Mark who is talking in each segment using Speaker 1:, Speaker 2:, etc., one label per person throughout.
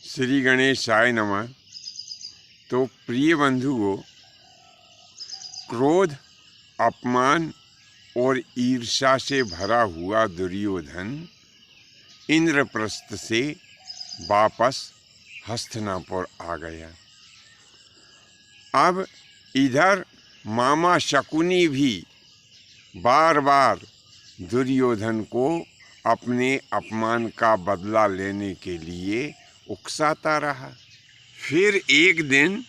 Speaker 1: श्री गणेशाय नमः। तो प्रिय बंधुओं, क्रोध, अपमान और ईर्ष्या से भरा हुआ दुर्योधन इंद्रप्रस्थ से वापस हस्तिनापुर आ गया। अब इधर मामा शकुनी भी बार बार दुर्योधन को अपने अपमान का बदला लेने के लिए उकसाता रहा। फिर एक दिन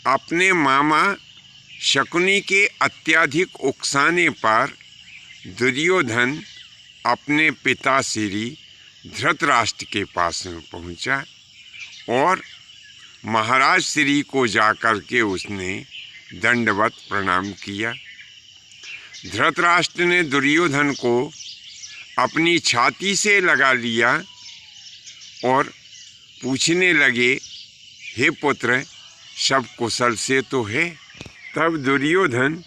Speaker 1: अपने मामा शकुनी के अत्यधिक उकसाने पर दुर्योधन अपने पिता श्री धृतराष्ट्र के पास में पहुंचा और महाराज श्री को जाकर के उसने दंडवत प्रणाम किया। धृतराष्ट्र ने दुर्योधन को अपनी छाती से लगा लिया और पूछने लगे, हे पुत्र, सब कुशल से तो है? तब दुर्योधन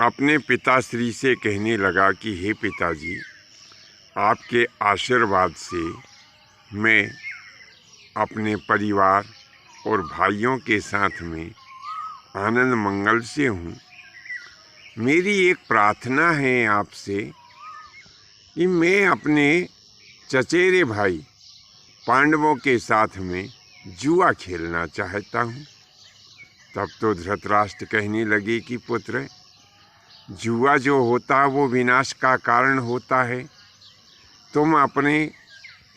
Speaker 1: अपने पिताश्री से कहने लगा कि हे पिताजी, आपके आशीर्वाद से मैं अपने परिवार और भाइयों के साथ में आनंद मंगल से हूँ। मेरी एक प्रार्थना है आपसे कि मैं अपने चचेरे भाई पांडवों के साथ में जुआ खेलना चाहता हूँ। तब तो धृतराष्ट्र कहने लगे कि पुत्र, जुआ जो होता है वो विनाश का कारण होता है। तुम अपने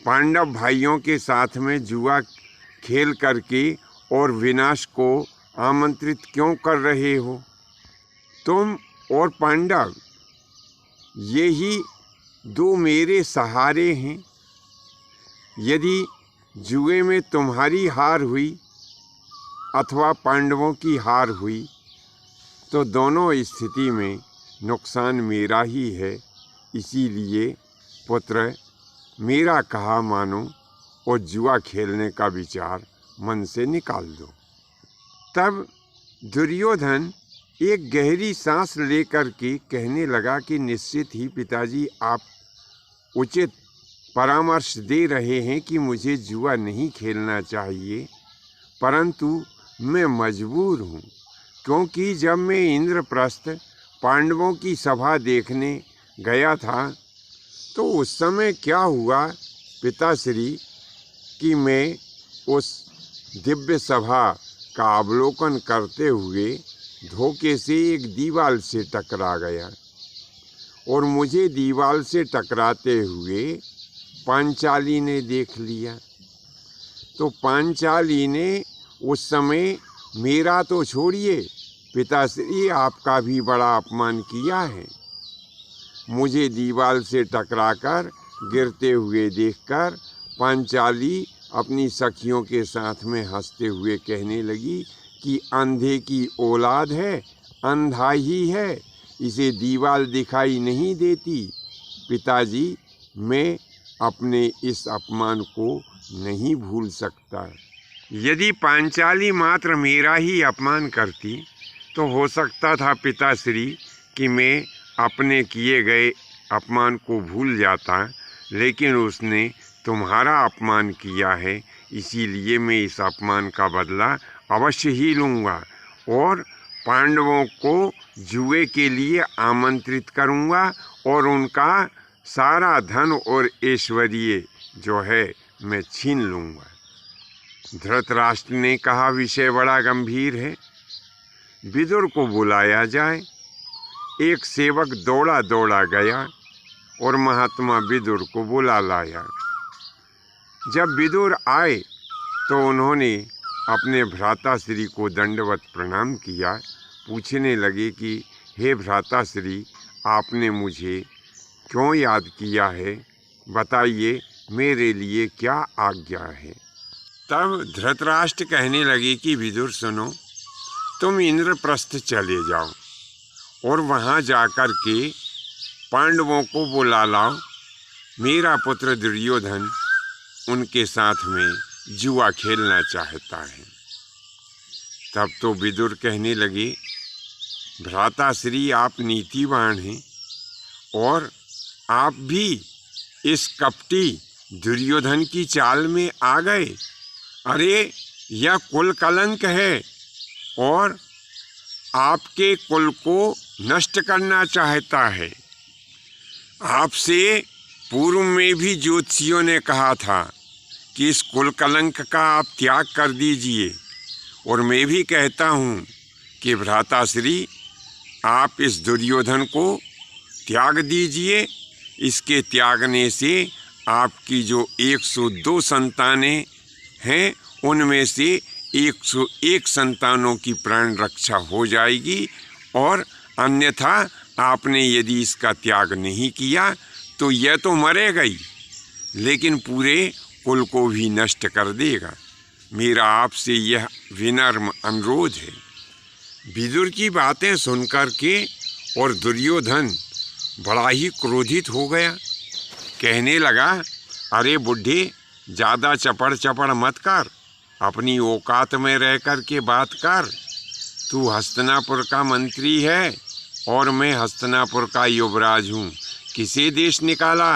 Speaker 1: पांडव भाइयों के साथ में जुआ खेल करके और विनाश को आमंत्रित क्यों कर रहे हो? तुम और पांडव यही दो मेरे सहारे हैं। यदि जुए में तुम्हारी हार हुई अथवा पांडवों की हार हुई तो दोनों स्थिति में नुकसान मेरा ही है। इसीलिए पुत्र, मेरा कहा मानो और जुआ खेलने का विचार मन से निकाल दो। तब दुर्योधन एक गहरी सांस लेकर के कहने लगा कि निश्चित ही पिताजी, आप उचित परामर्श दे रहे हैं कि मुझे जुआ नहीं खेलना चाहिए, परंतु मैं मजबूर हूँ, क्योंकि जब मैं इंद्रप्रस्थ पांडवों की सभा देखने गया था तो उस समय क्या हुआ पिताश्री कि मैं उस दिव्य सभा का अवलोकन करते हुए धोखे से एक दीवार से टकरा गया और मुझे दीवार से टकराते हुए पांचाली ने देख लिया। तो पांचाली ने उस समय मेरा तो छोड़िए पिताश्री, आपका भी बड़ा अपमान किया है। मुझे दीवार से टकराकर गिरते हुए देखकर पांचाली अपनी सखियों के साथ में हंसते हुए कहने लगी कि अंधे की औलाद है, अंधा ही है, इसे दीवार दिखाई नहीं देती। पिताजी, मैं अपने इस अपमान को नहीं भूल सकता। यदि पांचाली मात्र मेरा ही अपमान करती तो हो सकता था पिताश्री कि मैं अपने किए गए अपमान को भूल जाता, लेकिन उसने तुम्हारा अपमान किया है, इसीलिए मैं इस अपमान का बदला अवश्य ही लूँगा और पांडवों को जुए के लिए आमंत्रित करूँगा और उनका सारा धन और ऐश्वर्य जो है मैं छीन लूँगा। धृतराष्ट्र ने कहा, विषय बड़ा गंभीर है, विदुर को बुलाया जाए। एक सेवक दौड़ा दौड़ा गया और महात्मा विदुर को बुला लाया। जब विदुर आए तो उन्होंने अपने भ्राताश्री को दंडवत प्रणाम किया। पूछने लगे कि हे भ्राताश्री, आपने मुझे क्यों याद किया है? बताइए, मेरे लिए क्या आज्ञा है? तब धृतराष्ट्र कहने लगे कि विदुर सुनो, तुम इंद्रप्रस्थ चले जाओ और वहाँ जाकर के पांडवों को बुला लाओ। मेरा पुत्र दुर्योधन उनके साथ में जुआ खेलना चाहता है। तब तो विदुर कहने लगे, भ्राताश्री, आप नीतिवान हैं और आप भी इस कपटी दुर्योधन की चाल में आ गए। अरे यह कुल कलंक है और आपके कुल को नष्ट करना चाहता है। आपसे पूर्व में भी ज्योतिषियों ने कहा था कि इस कुल कलंक का आप त्याग कर दीजिए, और मैं भी कहता हूँ कि भ्राताश्री आप इस दुर्योधन को त्याग दीजिए। इसके त्यागने से आपकी जो 102 संतानें हैं उनमें से 101 संतानों की प्राण रक्षा हो जाएगी, और अन्यथा आपने यदि इसका त्याग नहीं किया तो यह तो मरेगा ही, लेकिन पूरे कुल को भी नष्ट कर देगा। मेरा आपसे यह विनम्र अनुरोध है। विदुर की बातें सुनकर के और दुर्योधन बड़ा ही क्रोधित हो गया। कहने लगा, अरे बुढ़े, ज़्यादा चपड़ चपड़ मत कर, अपनी औकात में रह कर के बात कर। तू हस्तिनापुर का मंत्री है और मैं हस्तिनापुर का युवराज हूँ। किसे देश निकाला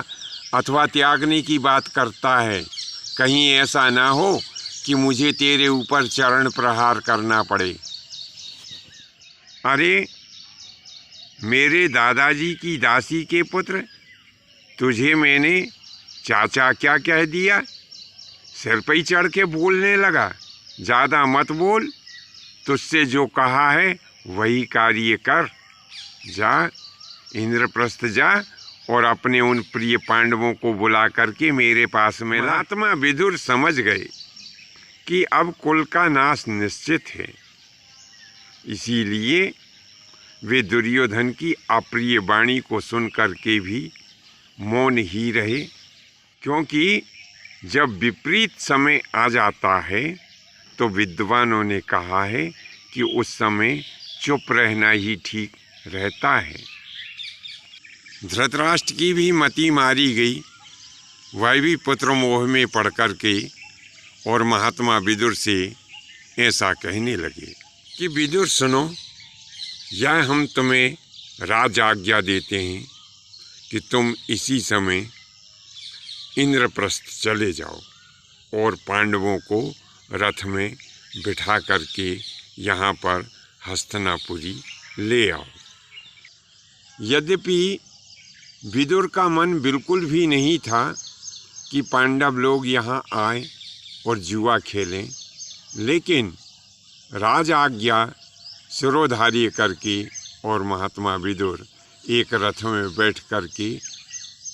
Speaker 1: अथवा त्यागने की बात करता है? कहीं ऐसा ना हो कि मुझे तेरे ऊपर चरण प्रहार करना पड़े। अरे मेरे दादाजी की दासी के पुत्र, तुझे मैंने चाचा क्या कह दिया? सिर पर ही चढ़ के बोलने लगा। ज़्यादा मत बोल, तुझसे जो कहा है वही कार्य कर। जा इंद्रप्रस्थ जा और अपने उन प्रिय पांडवों को बुला करके मेरे पास में ला। महात्मा विदुर समझ गए कि अब कुल का नाश निश्चित है, इसीलिए वे दुर्योधन की अप्रिय वाणी को सुन करके भी मौन ही रहे, क्योंकि जब विपरीत समय आ जाता है तो विद्वानों ने कहा है कि उस समय चुप रहना ही ठीक रहता है। धृतराष्ट्र की भी मति मारी गई। वह भी पुत्र मोह में पड़ कर के और महात्मा विदुर से ऐसा कहने लगे कि विदुर सुनो, यह हम तुम्हें राज आज्ञा देते हैं कि तुम इसी समय इंद्रप्रस्थ चले जाओ और पांडवों को रथ में बिठा करके यहाँ पर हस्तिनापुरी ले आओ। यद्यपि विदुर का मन बिल्कुल भी नहीं था कि पांडव लोग यहाँ आए और जुआ खेलें, लेकिन राज आज्ञा सिरोधार्य करके और महात्मा विदुर एक रथ में बैठ करके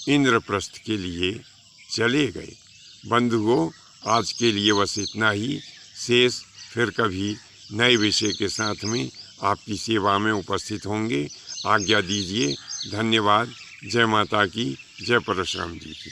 Speaker 1: इंद्रप्रस्थ के लिए चले गए। बंधुओं, आज के लिए बस इतना ही। शेष फिर कभी नए विषय के साथ में आपकी सेवा में उपस्थित होंगे। आज्ञा दीजिए। धन्यवाद। जय माता की, जय परशुराम जी की।